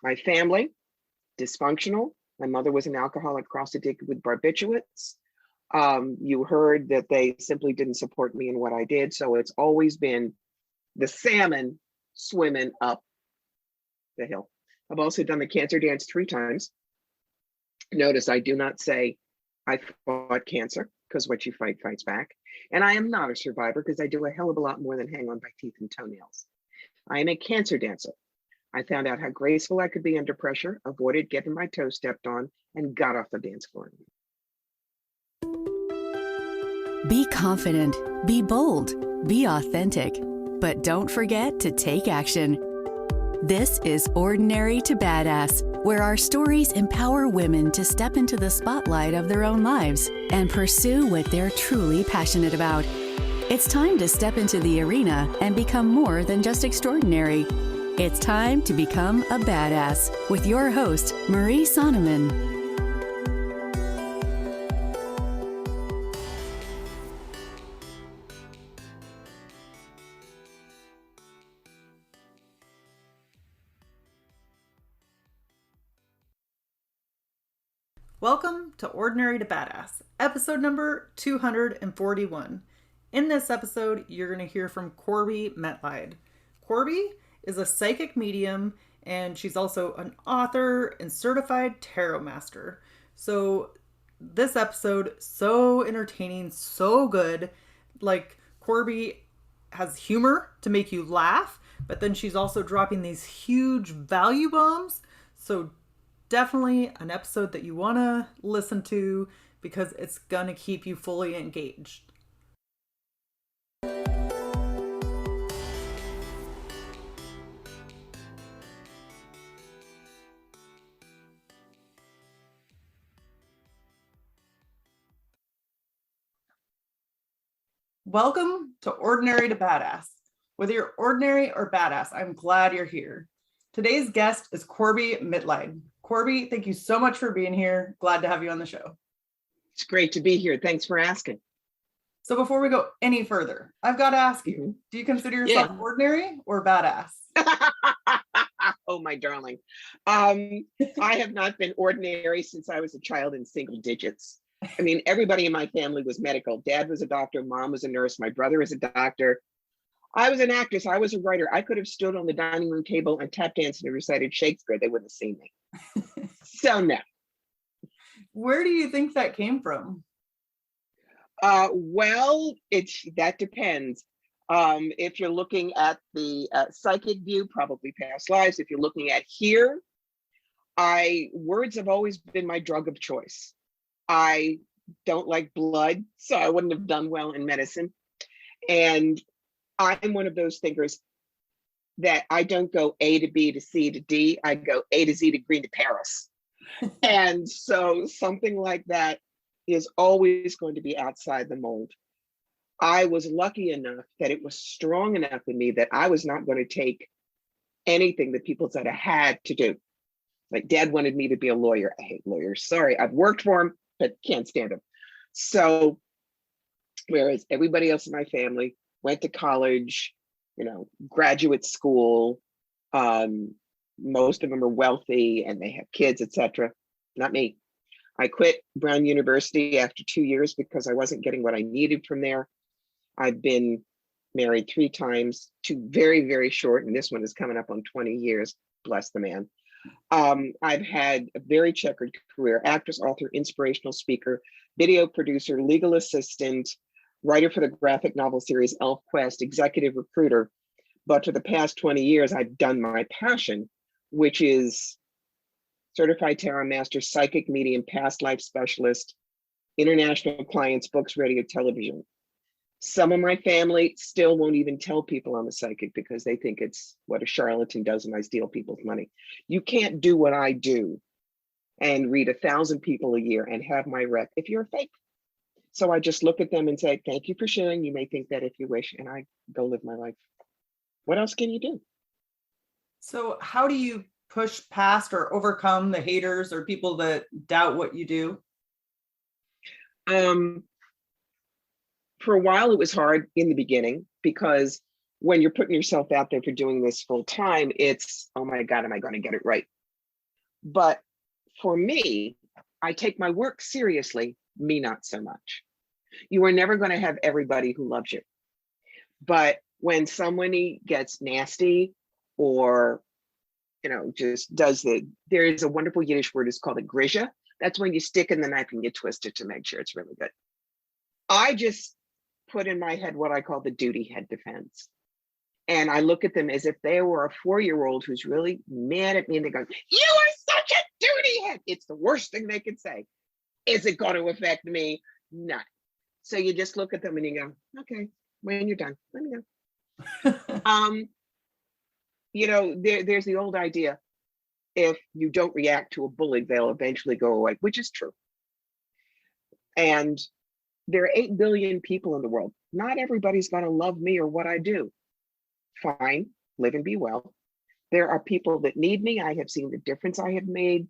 My family, dysfunctional. My mother was an alcoholic, cross-addicted with barbiturates. You heard that they simply didn't support me in what I did. So it's always been the salmon swimming up the hill. I've also done the cancer dance 3 times. Notice I do not say I fought cancer, because what you fight fights back. And I am not a survivor, because I do a hell of a lot more than hang on by teeth and toenails. I am a cancer dancer. I found out how graceful I could be under pressure, avoided getting my toes stepped on, and got off the dance floor. Be confident, be bold, be authentic, but don't forget to take action. This is Ordinary to Badass, where our stories empower women to step into the spotlight of their own lives and pursue what they're truly passionate about. It's time to step into the arena and become more than just extraordinary. It's time to become a badass with your host, Marie Sonneman. Welcome to Ordinary to Badass, episode number 241. In this episode, you're going to hear from Corbie Mitleid. Corbie is a psychic medium, and she's also an author and certified tarot master. So this episode, so entertaining, so good. Like, Corbie has humor to make you laugh, but then she's also dropping these huge value bombs. So definitely an episode that you want to listen to, because it's going to keep you fully engaged. Welcome to Ordinary to Badass. Whether you're ordinary or badass, I'm glad you're here. Today's guest is Corbie Mitleid. Corbie, thank you so much for being here. Glad to have you on the show. It's great to be here. Thanks for asking. So before we go any further, I've got to ask you, do you consider yourself ordinary or badass? Oh, my darling. I have not been ordinary since I was a child in single digits. I mean, everybody in my family was medical. Dad was a doctor, mom was a nurse, my brother is a doctor. I was an actress, I was a writer. I could have stood on the dining room table and tap danced and recited Shakespeare. They wouldn't have seen me. So no. Where do you think that came from? Well, that depends. If you're looking at the psychic view, probably past lives. If you're looking at here, words have always been my drug of choice. I don't like blood, so I wouldn't have done well in medicine. And I'm one of those thinkers that I don't go A to B to C to D, I go A to Z to green to Paris. And so something like that is always going to be outside the mold. I was lucky enough that it was strong enough in me that I was not going to take anything that people said I had to do. Like, Dad wanted me to be a lawyer. I hate lawyers. Sorry, I've worked for him, but can't stand him. So, whereas everybody else in my family went to college, graduate school, most of them are wealthy and they have kids, etc. Not me. I quit Brown University after 2 years because I wasn't getting what I needed from there. I've been married 3 times, 2 very, very short, and this one is coming up on 20 years, bless the man. I've had a very checkered career: actress, author, inspirational speaker, video producer, legal assistant, writer for the graphic novel series ElfQuest, executive recruiter. But for the past 20 years, I've done my passion, which is certified tarot master, psychic medium, past life specialist, international clients, books, radio, television. Some of my family still won't even tell people I'm a psychic because they think it's what a charlatan does and I steal people's money. You can't do what I do and read 1,000 people a year and have my rep if you're a fake. So I just look at them and say, thank you for sharing. You may think that if you wish, and I go live my life. What else can you do? So how do you push past or overcome the haters or people that doubt what you do? For a while, it was hard in the beginning because when you're putting yourself out there for doing this full time, it's, oh my God, am I going to get it right? But for me, I take my work seriously, me not so much. You are never going to have everybody who loves you. But when somebody gets nasty or, just does there is a wonderful Yiddish word, it's called a grisha. That's when you stick in the knife and you twist it to make sure it's really good. I just put in my head what I call the duty head defense. And I look at them as if they were a 4-year-old who's really mad at me and they go, "You are such a duty head." It's the worst thing they could say. Is it going to affect me? No. So you just look at them and you go, "Okay, when you're done, let me know." There's the old idea, if you don't react to a bully, they'll eventually go away, which is true. And there are 8 billion people in the world. Not everybody's going to love me or what I do. Fine, live and be well. There are people that need me. I have seen the difference I have made.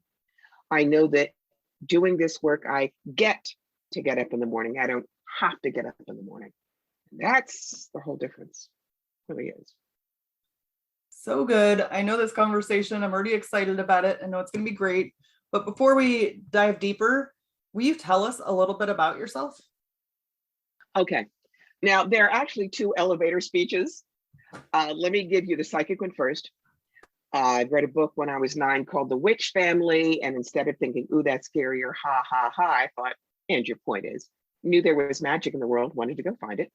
I know that doing this work, I get to get up in the morning. I don't have to get up in the morning. That's the whole difference. It really is. So good. I know this conversation, I'm already excited about it. I know it's going to be great. But before we dive deeper, will you tell us a little bit about yourself? Okay. Now, there are actually 2 elevator speeches. Let me give you the psychic one first. I read a book when I was 9 called The Witch Family. And instead of thinking, "Ooh, that's scary," or "Ha, ha, ha," I thought, and your point is, knew there was magic in the world, wanted to go find it.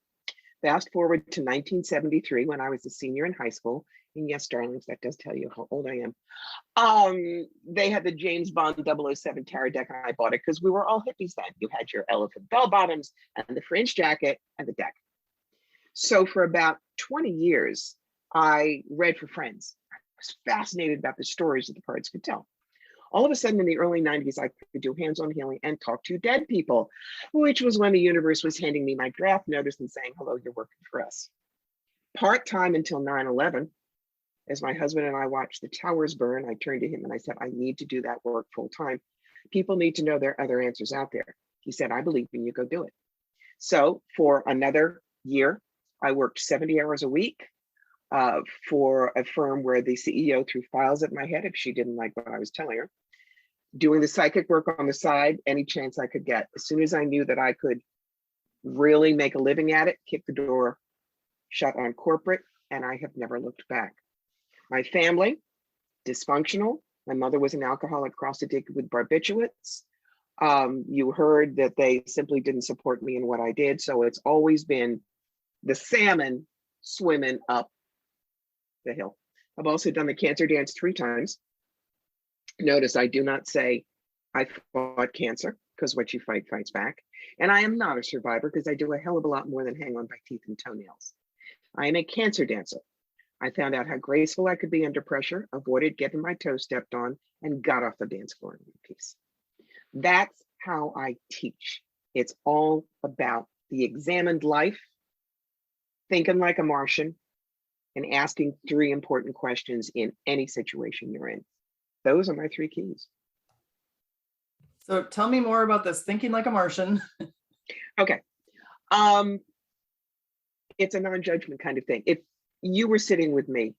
Fast forward to 1973 when I was a senior in high school. And yes, darlings, that does tell you how old I am. They had the James Bond 007 tarot deck, and I bought it because we were all hippies then. You had your elephant bell bottoms and the fringe jacket and the deck. So for about 20 years, I read for friends. I was fascinated about the stories that the cards could tell. All of a sudden in the early 90s, I could do hands-on healing and talk to dead people, which was when the universe was handing me my draft notice and saying, "Hello, you're working for us." Part-time until 9/11, as my husband and I watched the towers burn, I turned to him and I said, "I need to do that work full-time. People need to know there are other answers out there." He said, "I believe in you, go do it." So for another year, I worked 70 hours a week for a firm where the CEO threw files at my head if she didn't like what I was telling her. Doing the psychic work on the side, any chance I could get. As soon as I knew that I could really make a living at it, kick the door shut on corporate, and I have never looked back. My family, dysfunctional. My mother was an alcoholic cross-addicted with barbiturates. You heard that they simply didn't support me in what I did. So it's always been the salmon swimming up the hill. I've also done the cancer dance 3 times. Notice I do not say I fought cancer, because what you fight fights back. And I am not a survivor because I do a hell of a lot more than hang on by teeth and toenails. I am a cancer dancer. I found out how graceful I could be under pressure, avoided getting my toes stepped on, and got off the dance floor in one piece. That's how I teach. It's all about the examined life, thinking like a Martian, and asking 3 important questions in any situation you're in. Those are my 3 keys. So tell me more about this thinking like a Martian. Okay. It's a non-judgment kind of thing. If you were sitting with me,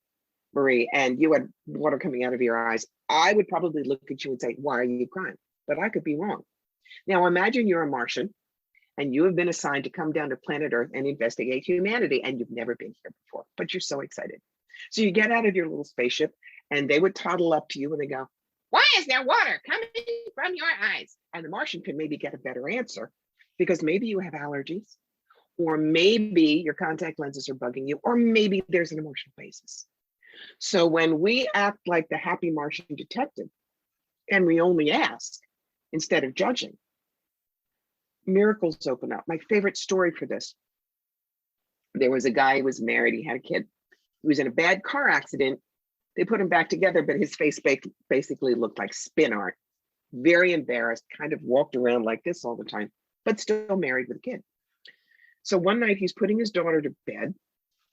Marie, and you had water coming out of your eyes, I would probably look at you and say, "Why are you crying?" But I could be wrong. Now imagine you're a Martian and you have been assigned to come down to planet Earth and investigate humanity, and you've never been here before, but you're so excited. So you get out of your little spaceship and they would toddle up to you and they go, "Why is there water coming from your eyes?" And the Martian could maybe get a better answer because maybe you have allergies, or maybe your contact lenses are bugging you, or maybe there's an emotional basis. So when we act like the happy Martian detective and we only ask instead of judging, miracles open up. My favorite story for this, there was a guy who was married, he had a kid. He was in a bad car accident. They put him back together, but his face basically looked like spin art. Very embarrassed, kind of walked around like this all the time, but still married with a kid. So one night he's putting his daughter to bed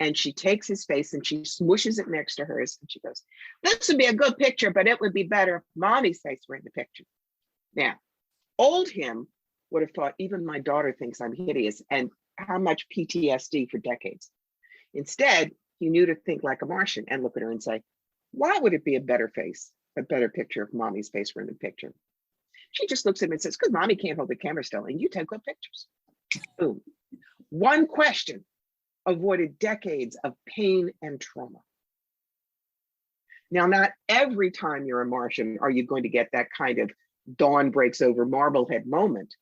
and she takes his face and she smooshes it next to hers. And she goes, "This would be a good picture, but it would be better if Mommy's face were in the picture." Now, old him would have thought, even my daughter thinks I'm hideous, and how much PTSD for decades. Instead, he knew to think like a Martian and look at her and say, "Why would it be a better face a better picture of mommy's face from the picture. She just looks at me and says, because mommy can't hold the camera still and you take good pictures. Boom. One question avoided decades of pain and trauma. Now, not every time you're a Martian are you going to get that kind of dawn breaks over Marblehead moment,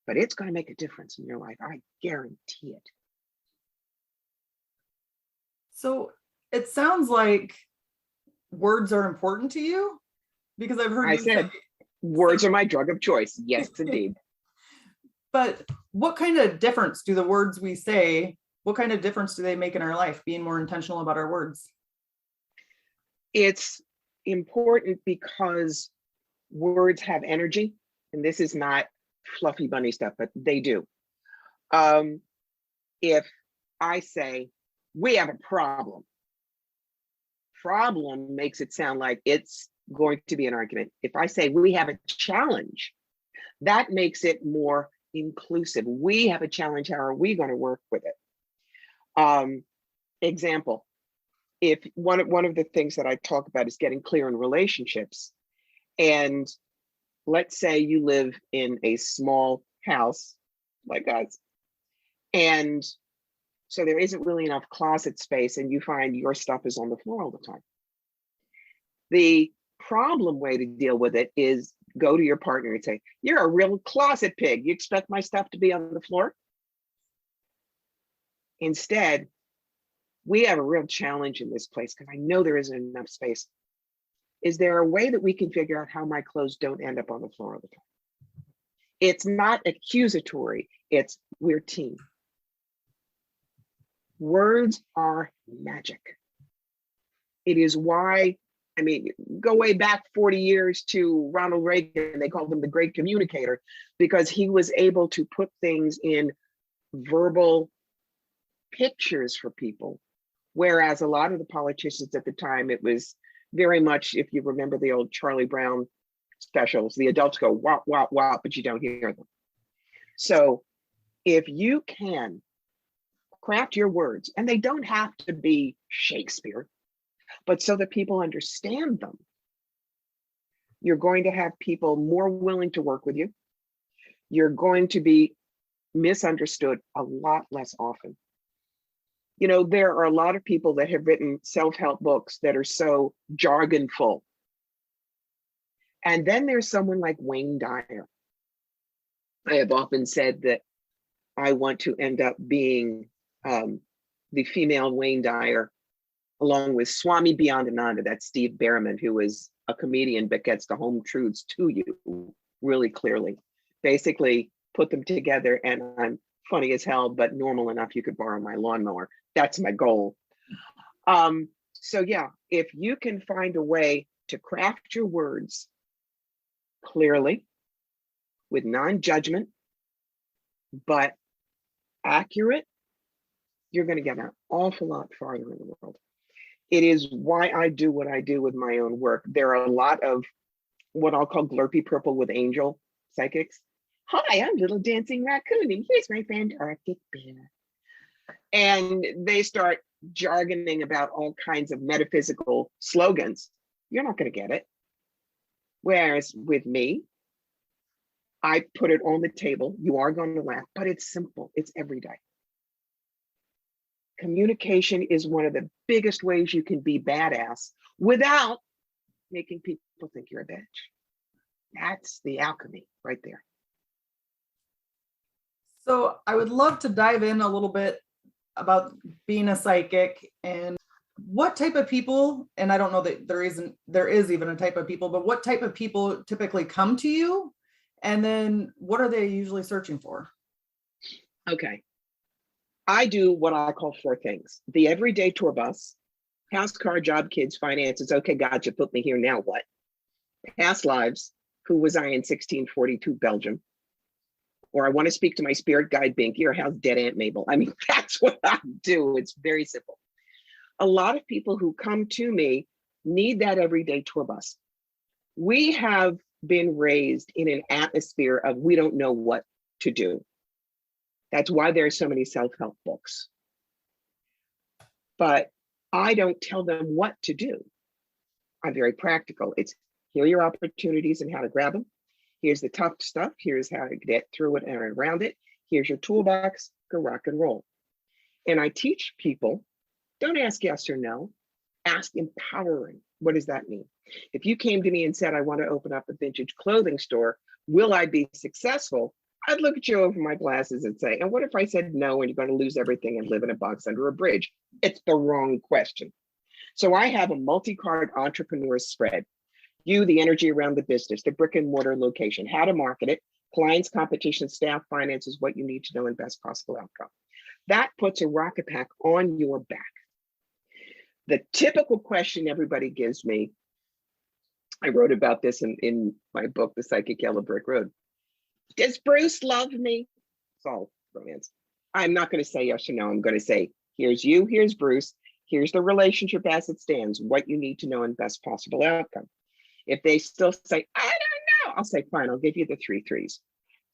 but it's going to make a difference in your life. I guarantee it. So it sounds like words are important to you, because I've heard I you said, words are my drug of choice. Yes, indeed. But what kind of difference do the words we say, what kind of difference do they make in our life, being more intentional about our words? It's important because words have energy, and this is not fluffy bunny stuff, but they do. If I say, we have a problem makes it sound like it's going to be an argument. If I say we have a challenge, that makes it more inclusive. We have a challenge, how are we going to work with it? Example, if one of the things that I talk about is getting clear in relationships, and let's say you live in a small house like us, and so there isn't really enough closet space and you find your stuff is on the floor all the time. The problem way to deal with it is go to your partner and say, you're a real closet pig. You expect my stuff to be on the floor? Instead, we have a real challenge in this place because I know there isn't enough space. Is there a way that we can figure out how my clothes don't end up on the floor all the time? It's not accusatory, it's we're team. Words are magic. It is why, I mean, go way back 40 years to Ronald Reagan, they called him the great communicator, because he was able to put things in verbal pictures for people. Whereas a lot of the politicians at the time, it was very much, if you remember the old Charlie Brown specials, the adults go wop, wop, wop, but you don't hear them. So if you can craft your words, and they don't have to be Shakespeare, but so that people understand them, you're going to have people more willing to work with you. You're going to be misunderstood a lot less often. You know, there are a lot of people that have written self-help books that are so jargonful. And then there's someone like Wayne Dyer. I have often said that I want to end up being the female Wayne Dyer, along with Swami Beyondananda, that's Steve Behrman, who is a comedian but gets the home truths to you really clearly. Basically, put them together and I'm funny as hell, but normal enough you could borrow my lawnmower. That's my goal. So yeah, if you can find a way to craft your words clearly, with non-judgment, but accurate, you're going to get an awful lot farther in the world. It is why I do what I do with my own work. There are a lot of what I'll call glurpy purple with angel psychics. Hi, I'm Little Dancing Raccoon, and here's my friend Arctic Bear. And they start jargoning about all kinds of metaphysical slogans. You're not going to get it. Whereas with me, I put it on the table. You are going to laugh, but it's simple. It's everyday. Communication is one of the biggest ways you can be badass without making people think you're a bitch. That's the alchemy right there. So I would love to dive in a little bit about being a psychic and what type of people, and I don't know that there is even a type of people, but what type of people typically come to you? And then what are they usually searching for? Okay. I do what I call 4 things. The everyday tour bus, house, car, job, kids, finances. Okay, God, you put me here, now what? Past lives, who was I in 1642 Belgium? Or I want to speak to my spirit guide Binky, or how's dead Aunt Mabel? I mean, that's what I do. It's very simple. A lot of people who come to me need that everyday tour bus. We have been raised in an atmosphere of we don't know what to do. That's why there are so many self-help books. But I don't tell them what to do. I'm very practical. It's here are your opportunities and how to grab them. Here's the tough stuff. Here's how to get through it and around it. Here's your toolbox, go rock and roll. And I teach people, don't ask yes or no, ask empowering. What does that mean? If you came to me and said, I want to open up a vintage clothing store, will I be successful? I'd look at you over my glasses and say, and what if I said no and you're going to lose everything and live in a box under a bridge? It's the wrong question. So I have a multi-card entrepreneur spread. You, the energy around the business, the brick and mortar location, how to market it, clients, competition, staff, finances, what you need to know, and best possible outcome. That puts a rocket pack on your back. The typical question everybody gives me, I wrote about this in my book, The Psychic Yellow Brick Road. Does Bruce love me? It's all romance. I'm not going to say yes or no. I'm going to say, here's you, here's Bruce, here's the relationship as it stands, what you need to know, and best possible outcome. If they still say, I don't know, I'll say, fine, I'll give you the 3 threes.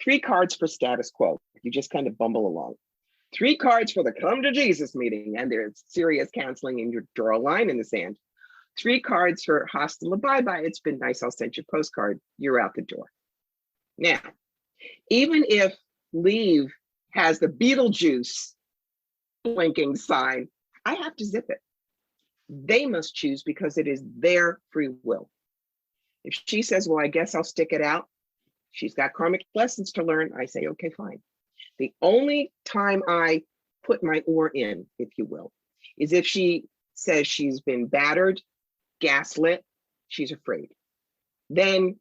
3 cards for status quo. You just kind of bumble along. 3 cards for the come to Jesus meeting, and there's serious counseling and you draw a line in the sand. 3 cards for hasta bye-bye. It's been nice. I'll send you a postcard. You're out the door. Now, even if leave has the Beetlejuice blinking sign, I have to zip it. They must choose because it is their free will. If she says, well, I guess I'll stick it out, she's got karmic lessons to learn, I say, okay, fine. The only time I put my oar in, if you will, is if she says she's been battered, gaslit, she's afraid. Then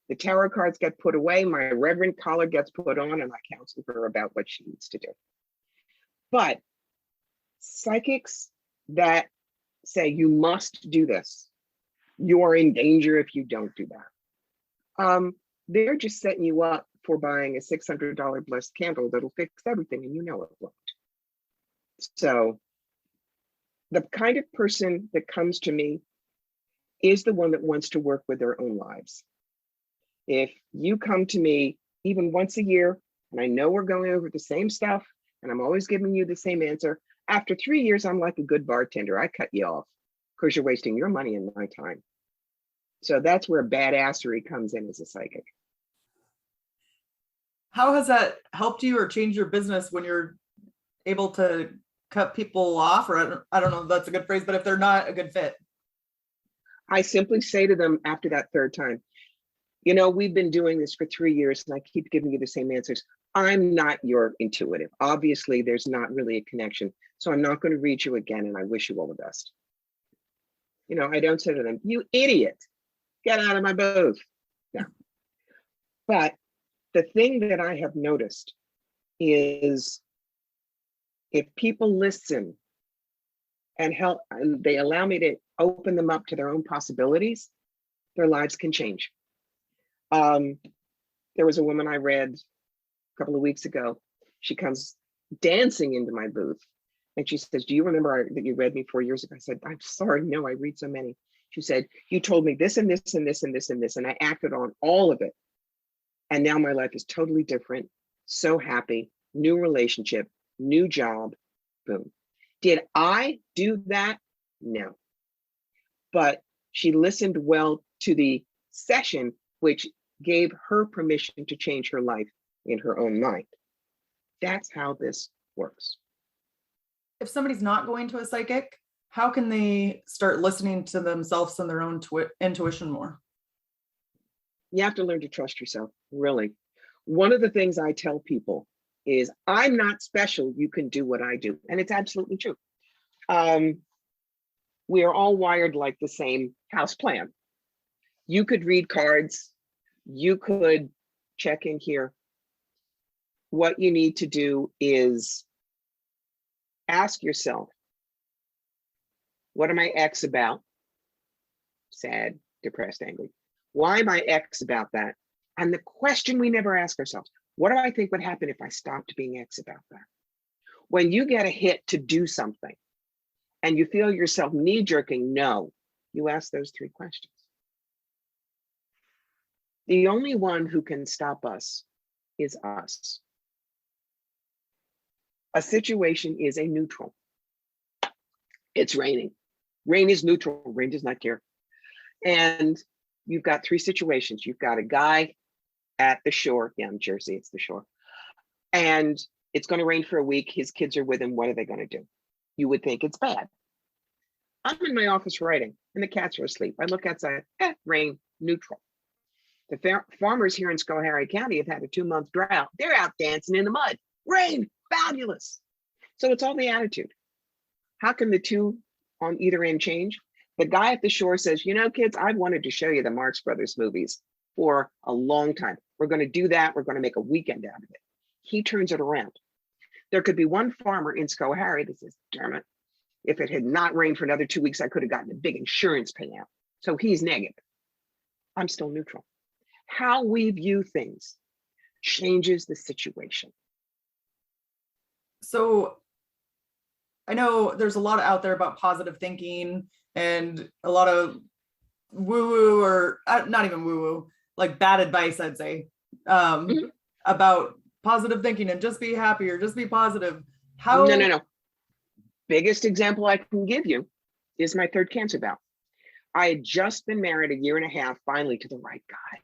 the tarot cards get put away, my reverend collar gets put on, and I counsel her about what she needs to do. But psychics that say you must do this, you're in danger if you don't do that. They're just setting you up for buying a $600 blessed candle that'll fix everything, and you know it won't. So the kind of person that comes to me is the one that wants to work with their own lives. If you come to me even once a year, and I know we're going over the same stuff, and I'm always giving you the same answer, after 3 years, I'm like a good bartender. I cut you off because you're wasting your money and my time. So that's where badassery comes in as a psychic. How has that helped you or changed your business when you're able to cut people off? Or I don't know if that's a good phrase, but if they're not a good fit. I simply say to them after that 3rd time, you know, we've been doing this for 3 years and I keep giving you the same answers. I'm not your intuitive. Obviously, there's not really a connection. So I'm not going to read you again, and I wish you all the best. You know, I don't say to them, you idiot, get out of my booth. No. But the thing that I have noticed is if people listen and help, and they allow me to open them up to their own possibilities, their lives can change. There was a woman I read a couple of weeks ago. She comes dancing into my booth and she says, do you remember that you read me 4 years ago? I said, I'm sorry, no, I read so many. She said, you told me this and this and this and this and this, and I acted on all of it. And now my life is totally different. So happy, new relationship, new job, boom. Did I do that? No. But she listened well to the session, which gave her permission to change her life in her own mind. That's how this works. If somebody's not going to a psychic, how can they start listening to themselves and their own intuition more? You have to learn to trust yourself, really. One of the things I tell people is, I'm not special, you can do what I do. And it's absolutely true. We are all wired like the same house plan. You could read cards, you could check in here. What you need to do is ask yourself, what am I X about? Sad, depressed, angry. Why am I X about that? And the question we never ask ourselves, what do I think would happen if I stopped being X about that? When you get a hit to do something and you feel yourself knee-jerking no, you ask those 3 questions. The only one who can stop us is us. A situation is a neutral. It's raining. Rain is neutral. Rain does not care. And you've got three situations. You've got a guy at the shore. Yeah, in Jersey, it's the shore. And it's going to rain for a week. His kids are with him. What are they going to do? You would think it's bad. I'm in my office writing and the cats are asleep. I look outside, rain, neutral. The farmers here in Schoharie County have had a 2-month drought. They're out dancing in the mud. Rain, fabulous. So it's all the attitude. How can the two on either end change? The guy at the shore says, you know, kids, I've wanted to show you the Marx Brothers movies for a long time. We're going to do that. We're going to make a weekend out of it. He turns it around. There could be one farmer in Schoharie that says, damn it, if it had not rained for another 2 weeks, I could have gotten a big insurance payout. So he's negative. I'm still neutral. How we view things changes the situation. So I know there's a lot out there about positive thinking and a lot of woo-woo, or not even woo-woo, like bad advice, I'd say, about positive thinking and just be happy or just be positive. How? No. Biggest example I can give you is my third cancer bout. I had just been married 1.5 years, finally, to the right guy.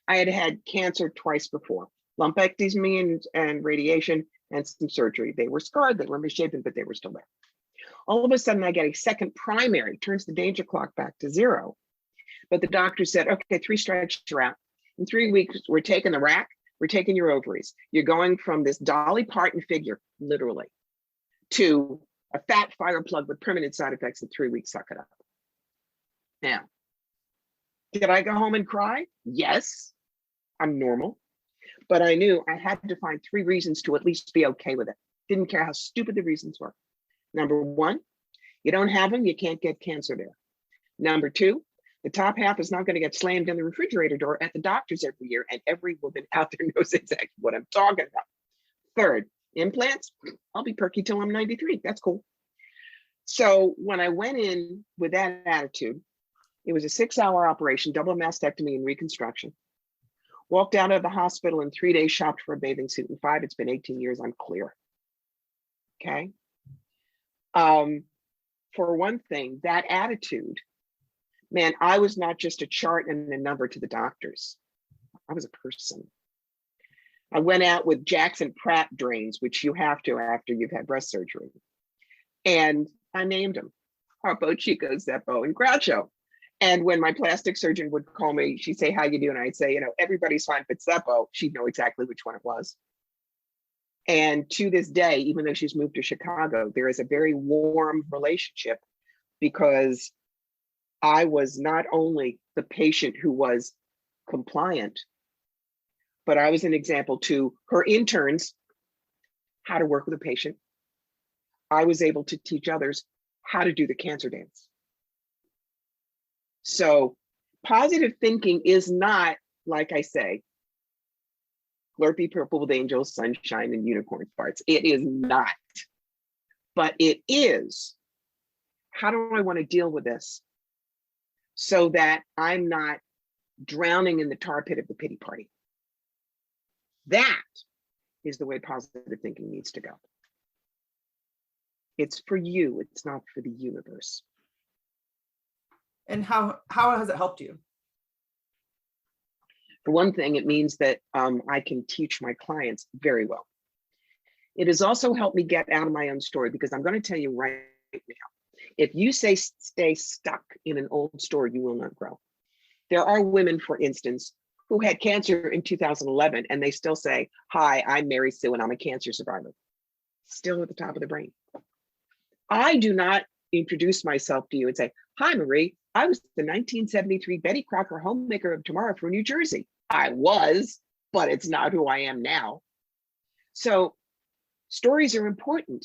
I had had cancer twice before, lumpectomy and radiation and some surgery. They were scarred, they were misshapen, but they were still there. All of a sudden, I get a second primary, turns the danger clock back to 0. But the doctor said, okay, 3 strikes, you're out. In 3 weeks, we're taking the rack, we're taking your ovaries. You're going from this Dolly Parton figure, literally, to a fat fire plug with permanent side effects in 3 weeks, suck it up. Now, did I go home and cry? Yes, I'm normal. But I knew I had to find 3 reasons to at least be okay with it. Didn't care how stupid the reasons were. Number 1, you don't have them, you can't get cancer there. Number 2, the top half is not going to get slammed in the refrigerator door at the doctor's every year, and every woman out there knows exactly what I'm talking about. Third, implants, I'll be perky till I'm 93. That's cool. So when I went in with that attitude, it was a 6-hour operation, double mastectomy and reconstruction. Walked out of the hospital in 3 days, shopped for a bathing suit. In 5, it's been 18 years, I'm clear. Okay. For one thing, that attitude, man, I was not just a chart and a number to the doctors. I was a person. I went out with Jackson Pratt drains, which you have to after you've had breast surgery. And I named them Harpo, Chico, Zeppo, and Groucho. And when my plastic surgeon would call me, she'd say, how you doing? I'd say, you know, everybody's fine but Zeppo. She'd know exactly which one it was. And to this day, even though she's moved to Chicago, there is a very warm relationship because I was not only the patient who was compliant, but I was an example to her interns how to work with a patient. I was able to teach others how to do the cancer dance. So positive thinking is not, like I say, Slurpee purple with angels, sunshine, and unicorn farts. It is not. But it is, how do I want to deal with this so that I'm not drowning in the tar pit of the pity party? That is the way positive thinking needs to go. It's for you, it's not for the universe. And how has it helped you? For one thing, it means that I can teach my clients very well. It has also helped me get out of my own story because I'm going to tell you right now, if you stay stuck in an old story, you will not grow. There are women, for instance, who had cancer in 2011 and they still say, hi, I'm Mary Sue and I'm a cancer survivor. Still at the top of the brain. I do not introduce myself to you and say, hi, Marie, I was the 1973 Betty Crocker homemaker of tomorrow from New Jersey. I was, but it's not who I am now. So stories are important,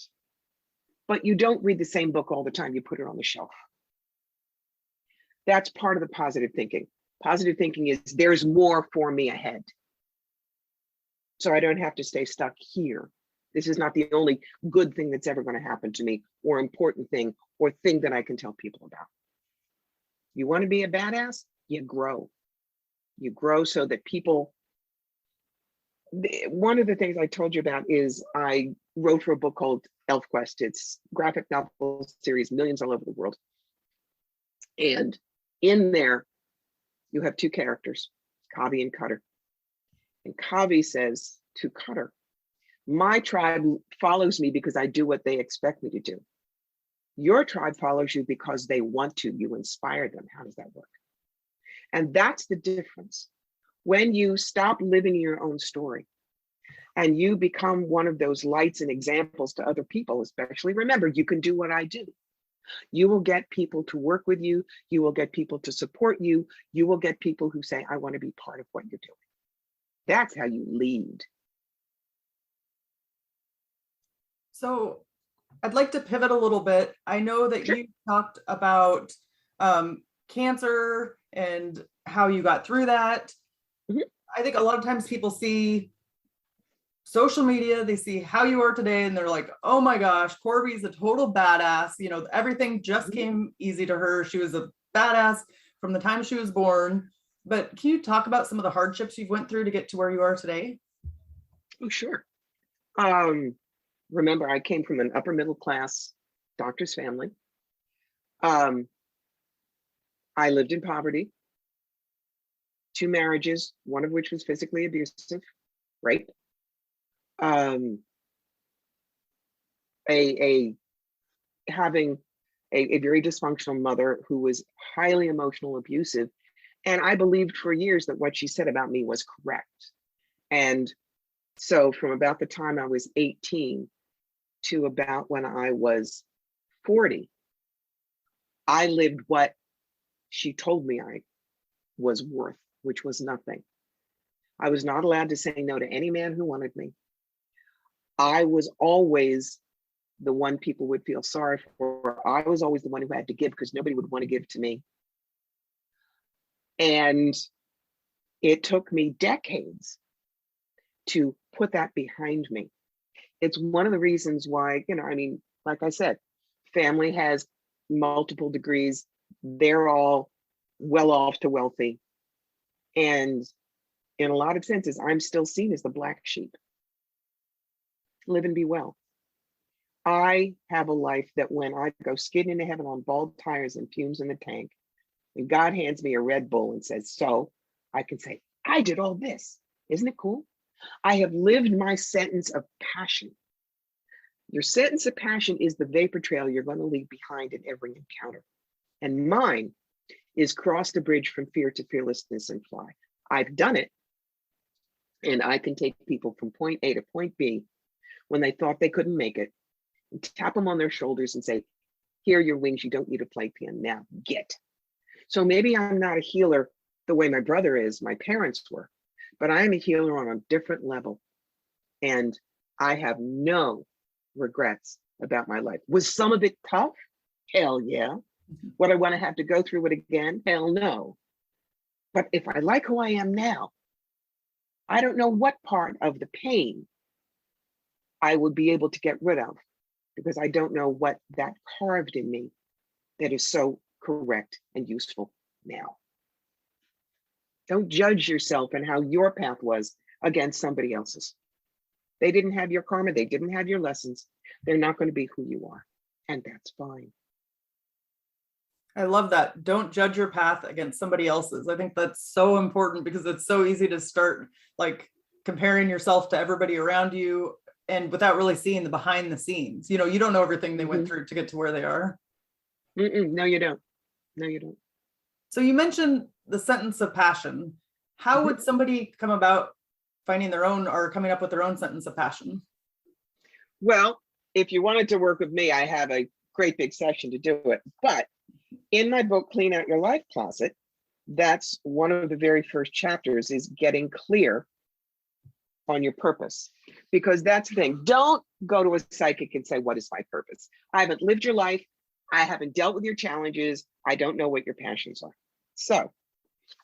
but you don't read the same book all the time. You put it on the shelf. That's part of the positive thinking. Positive thinking is there's more for me ahead. So I don't have to stay stuck here. This is not the only good thing that's ever going to happen to me or important thing or thing that I can tell people about. You want to be a badass? You grow. You grow so that people, one of the things I told you about is I wrote for a book called ElfQuest. It's graphic novel series, millions all over the world. And In there, you have two characters, Kavi and Cutter. And Kavi says to Cutter, my tribe follows me because I do what they expect me to do. Your tribe follows you because they want to. You inspire them. How does that work? And that's the difference. When you stop living your own story and you become one of those lights and examples to other people, especially, remember, you can do what I do. You will get people to work with you. You will get people to support you. You will get people who say, I want to be part of what you're doing. That's how you lead. So I'd like to pivot a little bit. I know that you talked about cancer and how you got through that. Mm-hmm. I think a lot of times people see social media, they see how you are today, and they're like, oh my gosh, Corbie's a total badass. You know, everything just came easy to her. She was a badass from the time she was born. But can you talk about some of the hardships you've went through to get to where you are today? Oh, sure. Remember, I came from an upper middle class doctor's family. I lived in poverty, 2 marriages, one of which was physically abusive, rape. Having a very dysfunctional mother who was highly emotional, abusive. And I believed for years that what she said about me was correct. And so from about the time I was 18 to about when I was 40, I lived what she told me I was worth, which was nothing. I was not allowed to say no to any man who wanted me. I was always the one people would feel sorry for. I was always the one who had to give because nobody would want to give to me. And it took me decades to put that behind me. It's one of the reasons why, you know, I mean, like I said, family has multiple degrees. They're all well off to wealthy. And in a lot of senses, I'm still seen as the black sheep. Live and be well. I have a life that when I go skidding into heaven on bald tires and fumes in the tank, and God hands me a Red Bull and says, so, I can say, I did all this. Isn't it cool? I have lived my sentence of passion. Your sentence of passion is the vapor trail you're going to leave behind in every encounter. And mine is cross the bridge from fear to fearlessness and fly. I've done it. And I can take people from point A to point B when they thought they couldn't make it, and tap them on their shoulders and say, here are your wings, you don't need a playpen, now get. So maybe I'm not a healer the way my brother is, my parents were, but I am a healer on a different level. And I have no regrets about my life. Was some of it tough? Hell yeah. Would I want to have to go through it again? Hell no. But if I like who I am now, I don't know what part of the pain I would be able to get rid of, because I don't know what that carved in me that is so correct and useful now. Don't judge yourself and how your path was against somebody else's. They didn't have your karma, they didn't have your lessons. They're not going to be who you are, and that's fine. I love that. Don't judge your path against somebody else's. I think that's so important because it's so easy to start like comparing yourself to everybody around you and without really seeing the behind the scenes. You know, you don't know everything they went through to get to where they are. No, you don't. No, you don't. So you mentioned the sentence of passion. How would somebody come about finding their own or coming up with their own sentence of passion? Well, if you wanted to work with me, I have a great big session to do it. But in my book, Clean Out Your Life Closet, that's one of the very first chapters is getting clear on your purpose. Because that's the thing. Don't go to a psychic and say, what is my purpose? I haven't lived your life. I haven't dealt with your challenges. I don't know what your passions are. So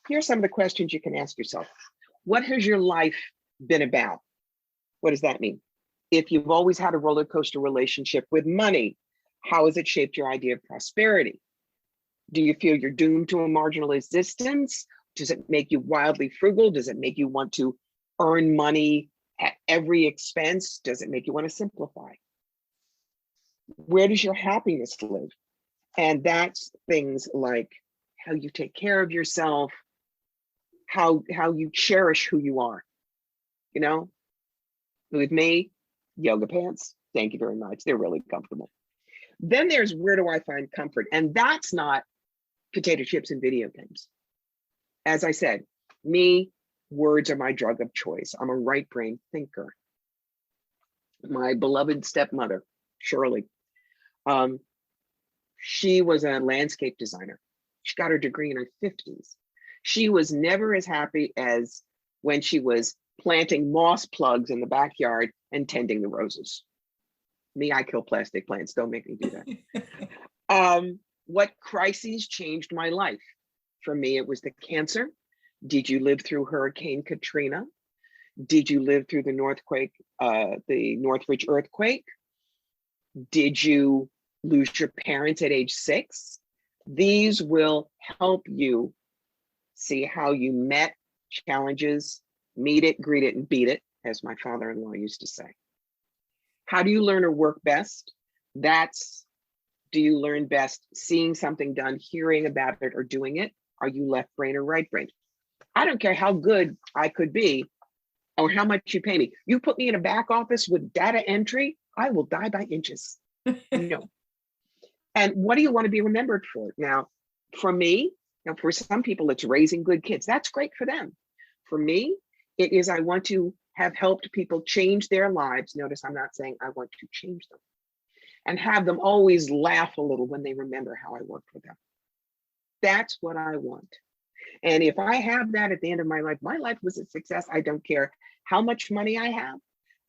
here's some of the questions you can ask yourself. What has your life been about? What does that mean? If you've always had a roller coaster relationship with money, how has it shaped your idea of prosperity? Do you feel you're doomed to a marginal existence? Does it make you wildly frugal? Does it make you want to earn money at every expense? Does it make you want to simplify? Where does your happiness live? And that's things like how you take care of yourself, how you cherish who you are. You know, with me, yoga pants, thank you very much. They're really comfortable. Then there's where do I find comfort? And that's not potato chips and video games. As I said, me, words are my drug of choice. I'm a right brain thinker. My beloved stepmother, Shirley, she was a landscape designer. She got her degree in her 50s. She was never as happy as when she was planting moss plugs in the backyard and tending the roses. Me, I kill plastic plants. Don't make me do that. What crises changed my life? For me, it was the cancer. Did you live through Hurricane Katrina? Did you live through the Northridge earthquake? Did you lose your parents at age 6? These will help you see how you met challenges, meet it, greet it, and beat it, as my father-in-law used to say. How do you learn or work best? Do you learn best seeing something done, hearing about it, or doing it? Are you left brain or right brain? I don't care how good I could be or how much you pay me. You put me in a back office with data entry, I will die by inches. No. And what do you want to be remembered for? Now, for me, for some people, it's raising good kids. That's great for them. For me, it is I want to have helped people change their lives. Notice I'm not saying I want to change them. And have them always laugh a little when they remember how I worked with them. That's what I want. And if I have that at the end of my life was a success. I don't care how much money I have.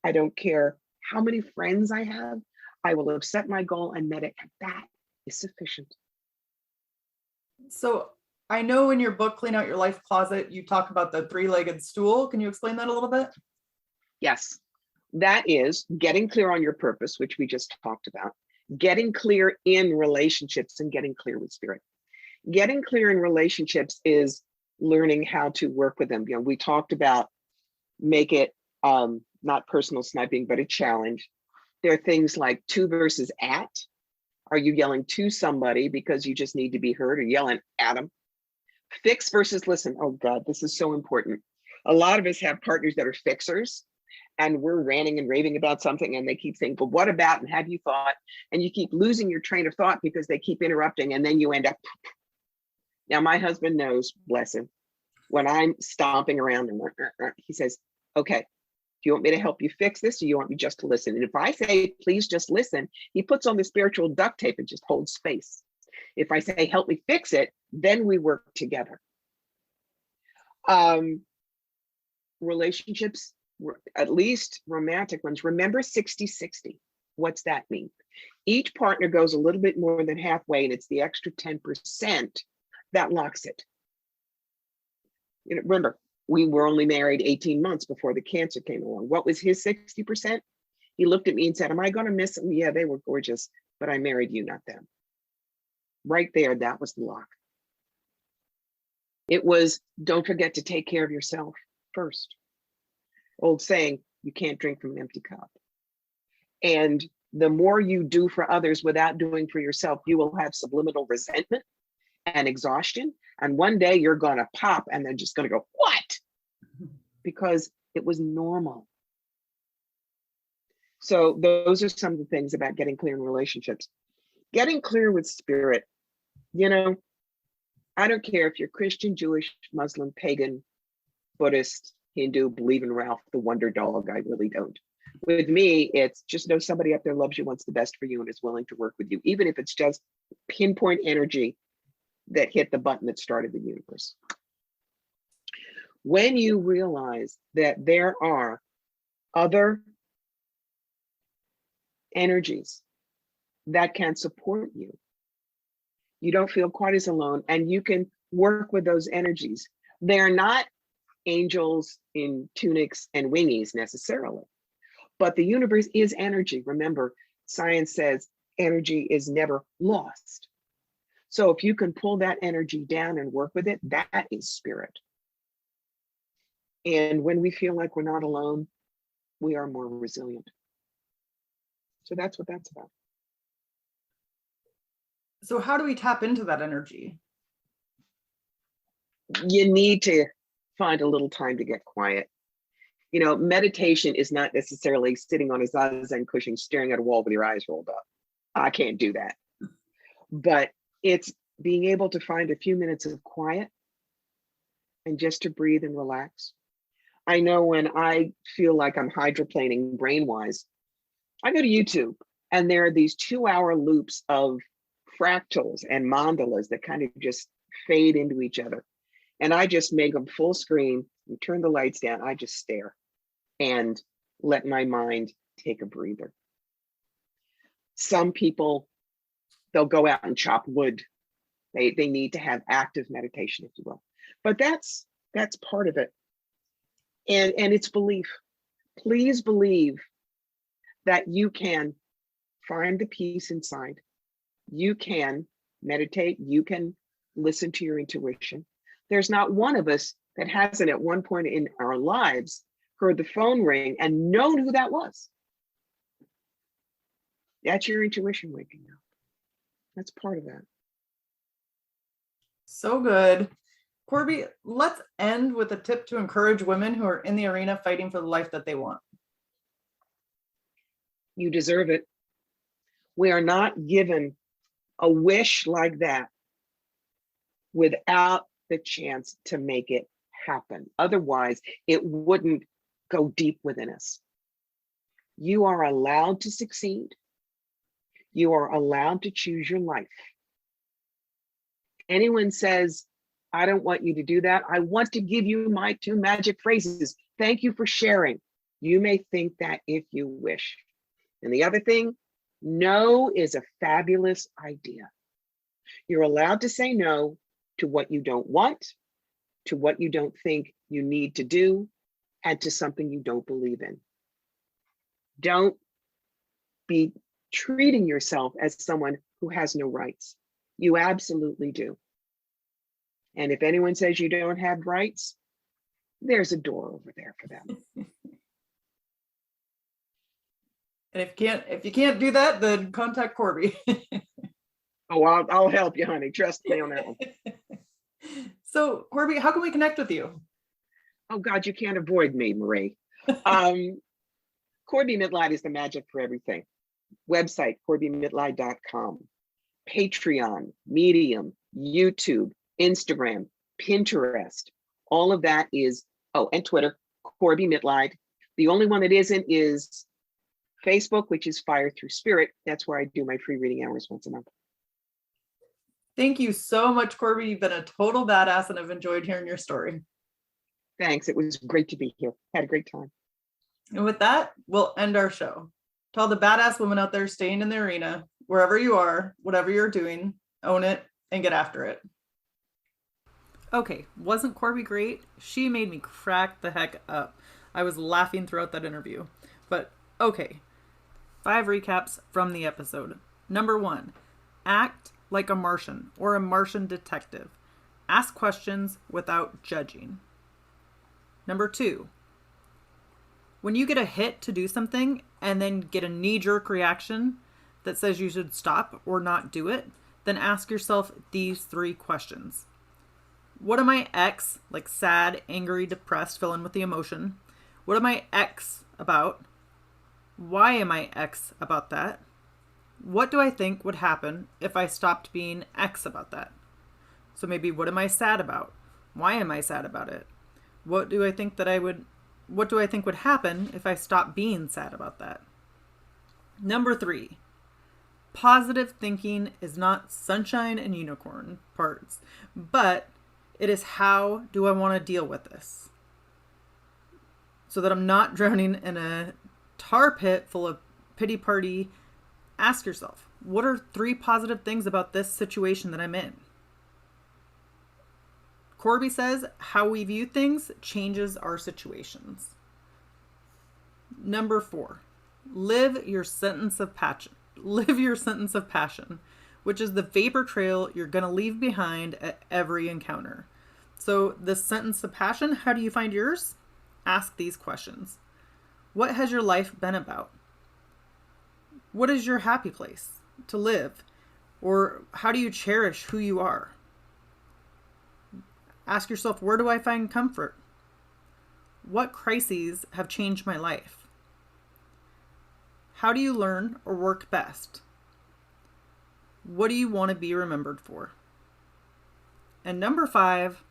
I don't care how many friends I have. I will have set my goal and met it. And that is sufficient. So I know in your book, Clean Out Your Life Closet, you talk about the 3-legged stool. Can you explain that a little bit? Yes. That is getting clear on your purpose, which we just talked about, getting clear in relationships and getting clear with spirit. Getting clear in relationships is learning how to work with them. You know, we talked about make it not personal sniping, but a challenge. There are things like to versus at. Are you yelling to somebody because you just need to be heard, or yelling at them? Fix versus listen. Oh God, this is so important. A lot of us have partners that are fixers. And we're ranting and raving about something and they keep saying, but what about, and have you thought? And you keep losing your train of thought because they keep interrupting, and then you end up. Now, my husband knows, bless him, when I'm stomping around and he says, okay, do you want me to help you fix this, or you want me just to listen? And if I say, please just listen, he puts on the spiritual duct tape and just holds space. If I say, help me fix it, then we work together. Relationships, at least romantic ones, remember 60-60. What's that mean? Each partner goes a little bit more than halfway, and it's the extra 10% that locks it. You know, remember, we were only married 18 months before the cancer came along. What was his 60%? He looked at me and said, am I going to miss them? Yeah, they were gorgeous, but I married you, not them. Right there, that was the lock. It was, don't forget to take care of yourself first. Old saying, you can't drink from an empty cup. And the more you do for others without doing for yourself, you will have subliminal resentment and exhaustion. And one day you're going to pop and they're just going to go, what? Because it was normal. So those are some of the things about getting clear in relationships. Getting clear with spirit. You know, I don't care if you're Christian, Jewish, Muslim, pagan, Buddhist, Hindu, believe in Ralph the Wonder Dog. I really don't. With me, it's just know somebody up there loves you, wants the best for you, and is willing to work with you, even if it's just pinpoint energy that hit the button that started the universe. When you realize that there are other energies that can support you, you don't feel quite as alone, and you can work with those energies. They're not angels in tunics and wingies necessarily, but the universe is energy. Remember, science says energy is never lost. So if you can pull that energy down and work with it, that is spirit. And when we feel like we're not alone, we are more resilient. So that's what that's about. So how do we tap into that energy? you need to find a little time to get quiet. Meditation is not necessarily sitting on a zazen cushion staring at a wall with your eyes rolled up. I can't do that. But it's being able to find a few minutes of quiet and just to breathe and relax. I know when I feel like I'm hydroplaning brain-wise, I go to YouTube and there are these 2-hour loops of fractals and mandalas that kind of just fade into each other. And I just make them full screen and turn the lights down. I just stare and let my mind take a breather. Some people, they'll go out and chop wood. They need to have active meditation, if you will. But that's part of it. And it's belief. Please believe that you can find the peace inside. You can meditate. You can listen to your intuition. There's not one of us that hasn't at one point in our lives heard the phone ring and known who that was. That's your intuition waking up. That's part of that. So good. Corbie, let's end with a tip to encourage women who are in the arena fighting for the life that they want. You deserve it. We are not given a wish like that without the chance to make it happen. Otherwise, it wouldn't go deep within us. You are allowed to succeed. You are allowed to choose your life. Anyone says, I don't want you to do that. I want to give you my 2 magic phrases. Thank you for sharing. You may think that if you wish. And the other thing, no is a fabulous idea. You're allowed to say no to what you don't want, to what you don't think you need to do, and to something you don't believe in. Don't be treating yourself as someone who has no rights. You absolutely do. And if anyone says you don't have rights, there's a door over there for them. And if you can't do that, then contact Corbie. Oh, I'll help you, honey. Trust me on that one. So, Corbie, how can we connect with you? Oh God, you can't avoid me, Marie. Corbie Mitleid is the magic for everything. Website, CorbieMitleid.com. Patreon, Medium, YouTube, Instagram, Pinterest. All of that is, and Twitter, Corbie Mitleid. The only one that isn't is Facebook, which is Fire Through Spirit. That's where I do my free reading hours once a month. Thank you so much, Corbie. You've been a total badass and I've enjoyed hearing your story. Thanks. It was great to be here. Had a great time. And with that, we'll end our show. To all the badass women out there staying in the arena, wherever you are, whatever you're doing, own it and get after it. Okay, wasn't Corbie great? She made me crack the heck up. I was laughing throughout that interview. But okay, 5 recaps from the episode. Number 1, act like a Martian or a Martian detective. Ask questions without judging. Number 2, when you get a hit to do something and then get a knee-jerk reaction that says you should stop or not do it, then ask yourself these 3 questions. What am I X, like sad, angry, depressed, fill in with the emotion? What am I X about? Why am I X about that? What do I think would happen if I stopped being X about that? So maybe what am I sad about? Why am I sad about it? What do I think would happen if I stopped being sad about that? Number 3, positive thinking is not sunshine and unicorn parts, but it is how do I want to deal with this? So that I'm not drowning in a tar pit full of pity party. Ask yourself, what are 3 positive things about this situation that I'm in? Corbie says, how we view things changes our situations. Number 4, live your sentence of passion. Live your sentence of passion, which is the vapor trail you're going to leave behind at every encounter. So the sentence of passion, how do you find yours? Ask these questions. What has your life been about? What is your happy place to live? Or how do you cherish who you are? Ask yourself, where do I find comfort? What crises have changed my life? How do you learn or work best? What do you want to be remembered for? And number 5,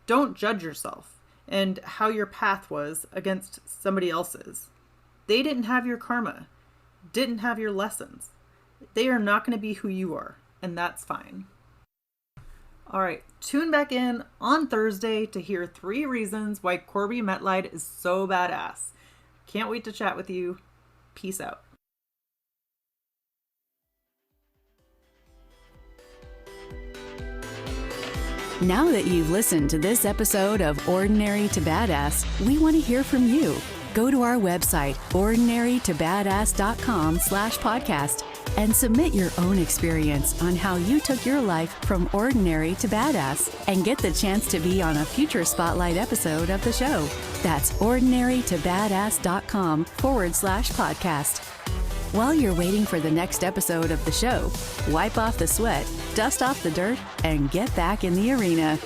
don't judge yourself and how your path was against somebody else's. They didn't have your karma, didn't have your lessons. They are not going to be who you are, and that's fine. All right, tune back in on Thursday to hear 3 reasons why Corbie Mitleid is so badass. Can't wait to chat with you. Peace out. Now that you've listened to this episode of Ordinary to Badass, we want to hear from you. Go to our website, ordinarytobadass.com/podcast, and submit your own experience on how you took your life from ordinary to badass and get the chance to be on a future spotlight episode of the show. That's ordinarytobadass.com/podcast. While you're waiting for the next episode of the show, wipe off the sweat, dust off the dirt, and get back in the arena.